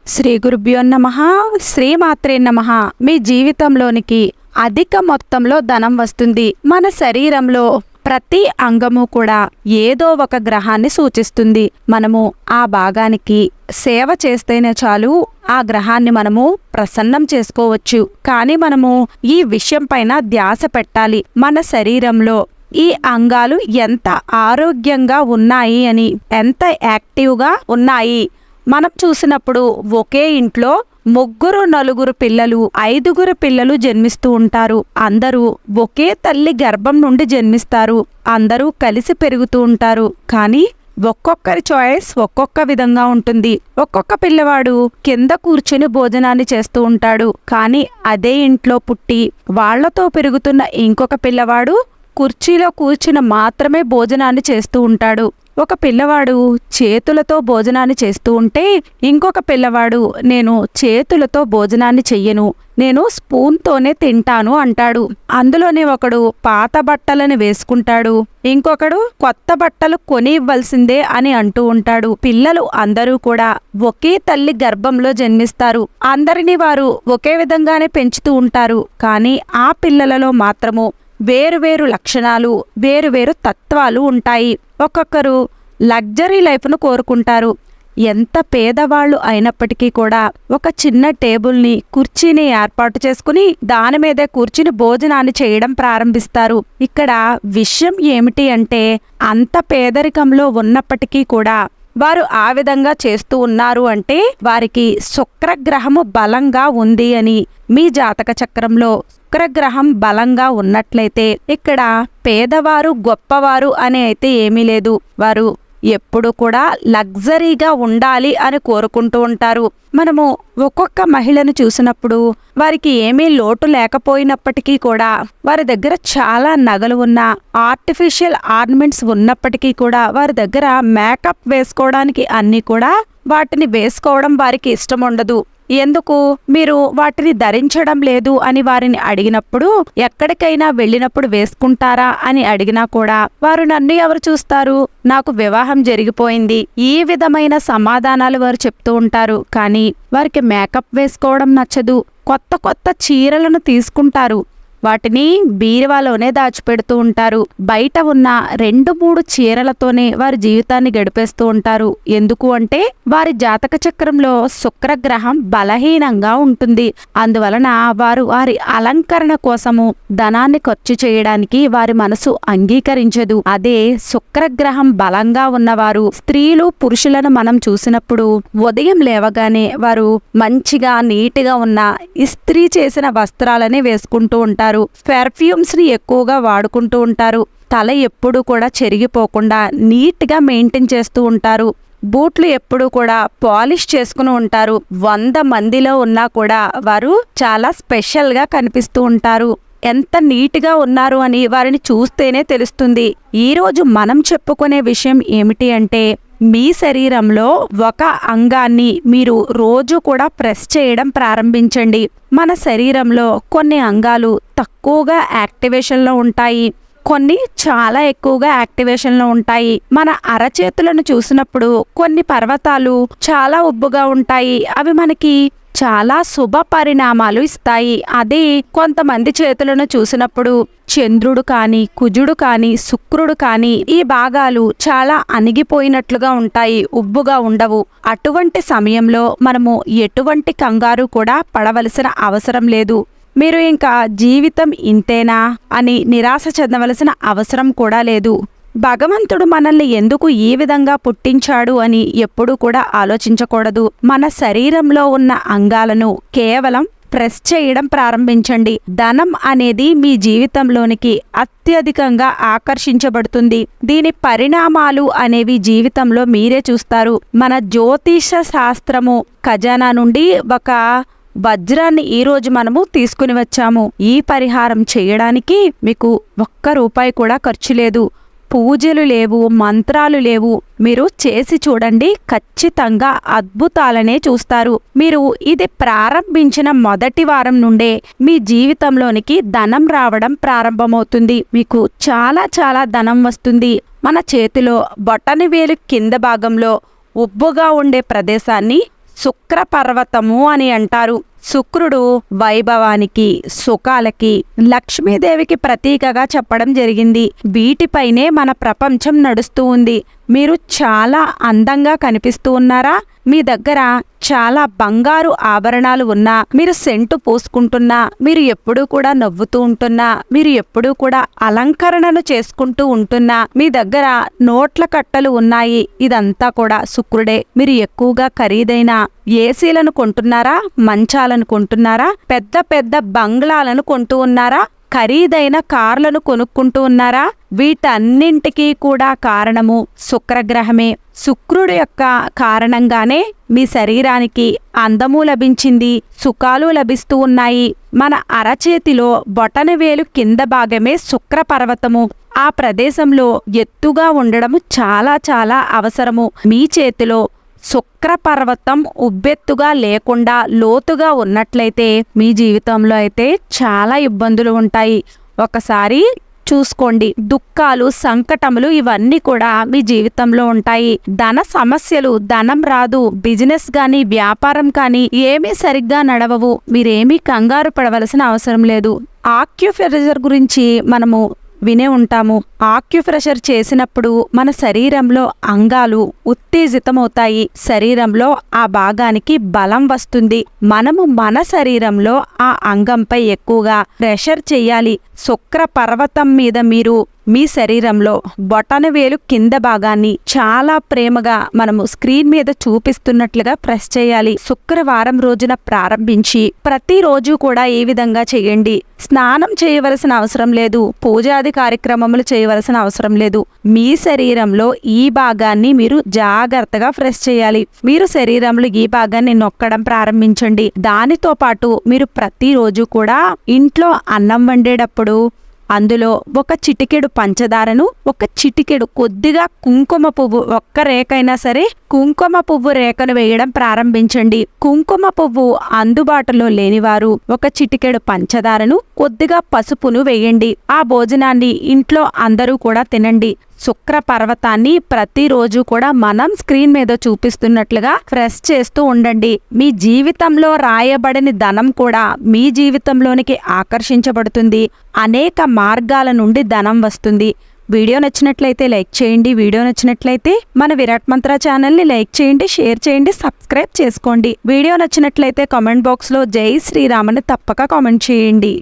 శ్రీ గురుభ్యో నమః. శ్రీమాత్రే నమః. మీ జీవితంలోనికి అధిక మొత్తంలో ధనం వస్తుంది. మన శరీరంలో ప్రతి అంగము కూడా ఏదో ఒక గ్రహాన్ని సూచిస్తుంది. మనము ఆ భాగానికి సేవ చేస్తేనే చాలు ఆ గ్రహాన్ని మనము ప్రసన్నం చేసుకోవచ్చు. కానీ మనము ఈ విషయం పైన ధ్యాస పెట్టాలి. మన శరీరంలో ఈ అంగాలు ఎంత ఆరోగ్యంగా ఉన్నాయి అని, ఎంత యాక్టివ్గా ఉన్నాయి. మనం చూసినప్పుడు ఒకే ఇంట్లో 3-4 పిల్లలు, 5 పిల్లలు జన్మిస్తూ ఉంటారు. అందరూ ఒకే తల్లి గర్భం నుండి జన్మిస్తారు. అందరూ కలిసి పెరుగుతూ ఉంటారు. కానీ ఒక్కొక్కరి చాయిస్ ఒక్కొక్క విధంగా ఉంటుంది. ఒక్కొక్క పిల్లవాడు కింద కూర్చుని భోజనాన్ని చేస్తూ ఉంటాడు. కానీ అదే ఇంట్లో పుట్టి వాళ్లతో పెరుగుతున్న ఇంకొక పిల్లవాడు కుర్చీలో కూర్చుని మాత్రమే భోజనాన్ని చేస్తూ ఉంటాడు. ఒక పిల్లవాడు చేతులతో భోజనాన్ని చేస్తూ ఉంటే ఇంకొక పిల్లవాడు నేను చేతులతో భోజనాన్ని చెయ్యను, నేను స్పూన్తోనే తింటాను అంటాడు. అందులోనే ఒకడు పాత బట్టలను వేసుకుంటాడు, ఇంకొకడు కొత్త బట్టలు కొని ఇవ్వాల్సిందే అని అంటూ ఉంటాడు. పిల్లలు అందరూ కూడా ఒకే తల్లి గర్భంలో జన్మిస్తారు. అందరినీ వారు ఒకే విధంగానే పెంచుతూ ఉంటారు. కానీ ఆ పిల్లలలో మాత్రము వేరువేరు లక్షణాలు, వేరువేరు తత్వాలు ఉంటాయి. ఒక్కొక్కరు లగ్జరీ లైఫ్ను కోరుకుంటారు. ఎంత పేదవాళ్ళు అయినప్పటికీ కూడా ఒక చిన్న టేబుల్ని, కుర్చీని ఏర్పాటు చేసుకుని దాని మీదే కూర్చుని భోజనాన్ని చేయడం ప్రారంభిస్తారు. ఇక్కడ విషయం ఏమిటి అంటే, అంత పేదరికంలో ఉన్నప్పటికీ కూడా వారు ఆ విధంగా చేస్తూ ఉన్నారు అంటే వారికి శుక్రగ్రహము బలంగా ఉంది అని. మీ జాతక చక్రంలో శుక్రగ్రహం బలంగా ఉన్నట్లయితే ఇక్కడ పేదవారు గొప్పవారు అని అయితే ఏమీ లేదు. వారు ఎప్పుడు కూడా లగ్జరీగా ఉండాలి అని కోరుకుంటూ ఉంటారు. మనము ఒక్కొక్క మహిళను చూసినప్పుడు వారికి ఏమీ లోటు లేకపోయినప్పటికీ కూడా వారి దగ్గర చాలా నగలు ఉన్న, ఆర్టిఫిషియల్ ఆర్నమెంట్స్ ఉన్నప్పటికీ కూడా వారి దగ్గర మేకప్ వేసుకోవడానికి అన్నీ కూడా వాటిని వేసుకోవడం వారికి ఇష్టం ఉండదు. ఎందుకు మీరు వాటిని ధరించడం లేదు అని వారిని అడిగినప్పుడు, ఎక్కడికైనా వెళ్ళినప్పుడు వేసుకుంటారా అని అడిగినా కూడా వారు నన్ను ఎవరు చూస్తారు, నాకు వివాహం జరిగిపోయింది, ఈ విధమైన సమాధానాలు వారు చెప్తూ ఉంటారు. కానీ వారికి మేకప్ వేసుకోవడం నచ్చదు. కొత్త కొత్త చీరలను తీసుకుంటారు, వాటిని బీరువాలోనే దాచిపెడుతూ ఉంటారు. బయట ఉన్న 2-3 చీరలతోనే వారి జీవితాన్ని గడిపేస్తూ ఉంటారు. ఎందుకు అంటే వారి జాతక చక్రంలో శుక్రగ్రహం బలహీనంగా ఉంటుంది. అందువలన వారు వారి అలంకరణ కోసము ధనాన్ని ఖర్చు చేయడానికి వారి మనసు అంగీకరించదు. అదే శుక్రగ్రహం బలంగా ఉన్నవారు, స్త్రీలు పురుషులను మనం చూసినప్పుడు ఉదయం లేవగానే వారు మంచిగా నీట్గా ఉన్న ఇస్త్రీ చేసిన వస్త్రాలని వేసుకుంటూ ఉంటారు. పెర్ఫ్యూమ్స్ ని ఎక్కువగా వాడుకుంటూ ఉంటారు. తల ఎప్పుడు కూడా చెరిగిపోకుండా నీట్గా మెయింటైన్ చేస్తూ ఉంటారు. బూట్లు ఎప్పుడు కూడా పాలిష్ చేసుకుని ఉంటారు. 100 మందిలో ఉన్నా కూడా వారు చాలా స్పెషల్గా కనిపిస్తూ ఉంటారు. ఎంత నీట్గా ఉన్నారు అని వారిని చూస్తేనే తెలుస్తుంది. ఈరోజు మనం చెప్పుకునే విషయం ఏమిటి అంటే, మీ శరీరంలో ఒక అంగాన్ని మీరు రోజు కూడా ప్రెస్ చేయడం ప్రారంభించండి. మన శరీరంలో కొన్ని అంగాలు తక్కువగా యాక్టివేషన్లో ఉంటాయి, కొన్ని చాలా ఎక్కువగా యాక్టివేషన్లో ఉంటాయి. మన అరచేతులను చూసినప్పుడు కొన్ని పర్వతాలు చాలా ఉబ్బుగా ఉంటాయి. అవి మనకి చాలా శుభ పరిణామాలు ఇస్తాయి. అదే కొంతమంది చేతులను చూసినప్పుడు చంద్రుడు కానీ, కుజుడు కానీ, శుక్రుడు కానీ ఈ భాగాలు చాలా అణిగిపోయినట్లుగా ఉంటాయి, ఉబ్బుగా ఉండవు. అటువంటి సమయంలో మనము ఎటువంటి కంగారు కూడా పడవలసిన అవసరం లేదు. మీరు ఇంకా జీవితం ఇంతేనా అని నిరాశ చెందవలసిన అవసరం కూడా లేదు. భగవంతుడు మనల్ని ఎందుకు ఈ విధంగా పుట్టించాడు అని ఎప్పుడూ కూడా ఆలోచించకూడదు. మన శరీరంలో ఉన్న అంగాలను కేవలం ప్రెస్ చేయడం ప్రారంభించండి. ధనం అనేది మీ జీవితంలోనికి అత్యధికంగా ఆకర్షించబడుతుంది. దీని పరిణామాలు అనేవి జీవితంలో మీరే చూస్తారు. మన జ్యోతిష శాస్త్రము ఖజానా నుండి ఒక వజ్రాన్ని ఈరోజు మనము తీసుకుని వచ్చాము. ఈ పరిహారం చేయడానికి మీకు 1 రూపాయి కూడా ఖర్చు లేదు. పూజలు లేవు, మంత్రాలు లేవు. మీరు చేసి చూడండి, ఖచ్చితంగా అద్భుతాలనే చూస్తారు. మీరు ఇది ప్రారంభించిన మొదటి వారం నుండే మీ జీవితంలోనికి ధనం రావడం ప్రారంభమవుతుంది. మీకు చాలా చాలా ధనం వస్తుంది. మన చేతిలో బొటనవేలు కింద భాగంలో ఉబ్బుగా ఉండే ప్రదేశాన్ని శుక్ర పర్వతము అని అంటారు. శుక్రుడు వైభవానికి, సుఖాలకి, లక్ష్మీదేవికి ప్రతీకగా చెప్పడం జరిగింది. వీటిపైనే మన ప్రపంచం నడుస్తూ ఉంది. మీరు చాలా అందంగా కనిపిస్తూ ఉన్నారా? మీ దగ్గర చాలా బంగారు ఆభరణాలు ఉన్నా, మీరు సెంటు పూసుకుంటున్నా, మీరు ఎప్పుడూ కూడా నవ్వుతూ ఉంటున్నా, మీరు ఎప్పుడూ కూడా అలంకరణను చేసుకుంటూ ఉంటున్నా, మీ దగ్గర నోట్ల కట్టలు ఉన్నాయి, ఇదంతా కూడా శుక్రుడే. మీరు ఎక్కువగా ఖరీదైన ఏసీలను కొంటున్నారా? మంచాలను కొంటున్నారా? పెద్ద పెద్ద బంగ్లాలను కొంటూ ఉన్నారా? ఖరీదైన కార్లను కొనుక్కుంటూ ఉన్నారా? వీటన్నింటికీ కూడా కారణము శుక్రగ్రహమే. శుక్రుడు యొక్క కారణంగానే మీ శరీరానికి అందము లభించింది, సుఖాలు లభిస్తూ ఉన్నాయి. మన అరచేతిలో బొటనవేలు కింద భాగమే శుక్ర పర్వతము. ఆ ప్రదేశంలో ఎత్తుగా ఉండడము చాలా చాలా అవసరము. మీ చేతిలో శుక్ర పర్వతం ఉబ్బెత్తుగా లేకుండా లోతుగా ఉన్నట్లయితే మీ జీవితంలో అయితే చాలా ఇబ్బందులు ఉంటాయి. ఒకసారి చూసుకోండి. దుఃఖాలు, సంకటములు ఇవన్నీ కూడా మీ జీవితంలో ఉంటాయి. ధన సమస్యలు, ధనం రాదు, బిజినెస్ కానీ వ్యాపారం కానీ ఏమీ సరిగ్గా నడవవు. మీరేమీ కంగారు పడవలసిన అవసరం లేదు. ఆక్యుప్రెషర్ గురించి మనము వినే ఉంటాము. ఆక్యుప్రెషర్ చేసినప్పుడు మన శరీరంలో అంగాలు ఉత్తేజితమవుతాయి. శరీరంలో ఆ భాగానికి బలం వస్తుంది. మనము మన శరీరంలో ఆ అంగంపై ఎక్కువగా ప్రెషర్ చేయాలి. శుక్ర పర్వతం మీద మీరు మీ శరీరంలో బొటనవేలు కింద భాగాన్ని చాలా ప్రేమగా మనము స్క్రీన్ మీద చూపిస్తున్నట్లుగా ప్రెస్ చేయాలి. శుక్రవారం రోజున ప్రారంభించి ప్రతిరోజు కూడా ఈ విధంగా చేయండి. స్నానం చేయవలసిన అవసరం లేదు, పూజాది కార్యక్రమములు చేయవలసిన అవసరం లేదు. మీ శరీరంలో ఈ భాగాన్ని మీరు జాగ్రత్తగా ప్రెస్ చేయాలి. మీరు శరీరంలో ఈ భాగాన్ని నొక్కడం ప్రారంభించండి. దానితో పాటు మీరు ప్రతిరోజు కూడా ఇంట్లో అన్నం వండేటప్పుడు అందులో ఒక చిటికెడు పంచదారను, ఒక చిటికెడు కొద్దిగా కుంకుమ పువ్వు, ఒక్క రేకైనా సరే కుంకుమ పువ్వు రేకను వేయడం ప్రారంభించండి. కుంకుమ పువ్వు అందుబాటులో లేనివారు ఒక చిటికెడు పంచదారను, కొద్దిగా పసుపును వేయండి. ఆ భోజనాన్ని ఇంట్లో అందరూ కూడా తినండి. శుక్ర పర్వతాన్ని ప్రతిరోజు కూడా మనం స్క్రీన్ మీద చూపిస్తున్నట్లుగా ప్రెస్ చేస్తూ ఉండండి. మీ జీవితంలో రాయబడిన ధనం కూడా మీ జీవితంలోనికి ఆకర్షించబడుతుంది. అనేక మార్గాల నుండి ధనం వస్తుంది. వీడియో నచ్చినట్లయితే లైక్ చేయండి. వీడియో నచ్చినట్లయితే మన విరాట్ మంత్ర ఛానల్ని లైక్ చేయండి, షేర్ చేయండి, సబ్స్క్రైబ్ చేసుకోండి. వీడియో నచ్చినట్లయితే కామెంట్ బాక్స్లో జై శ్రీరామ్ అని తప్పక కామెంట్ చేయండి.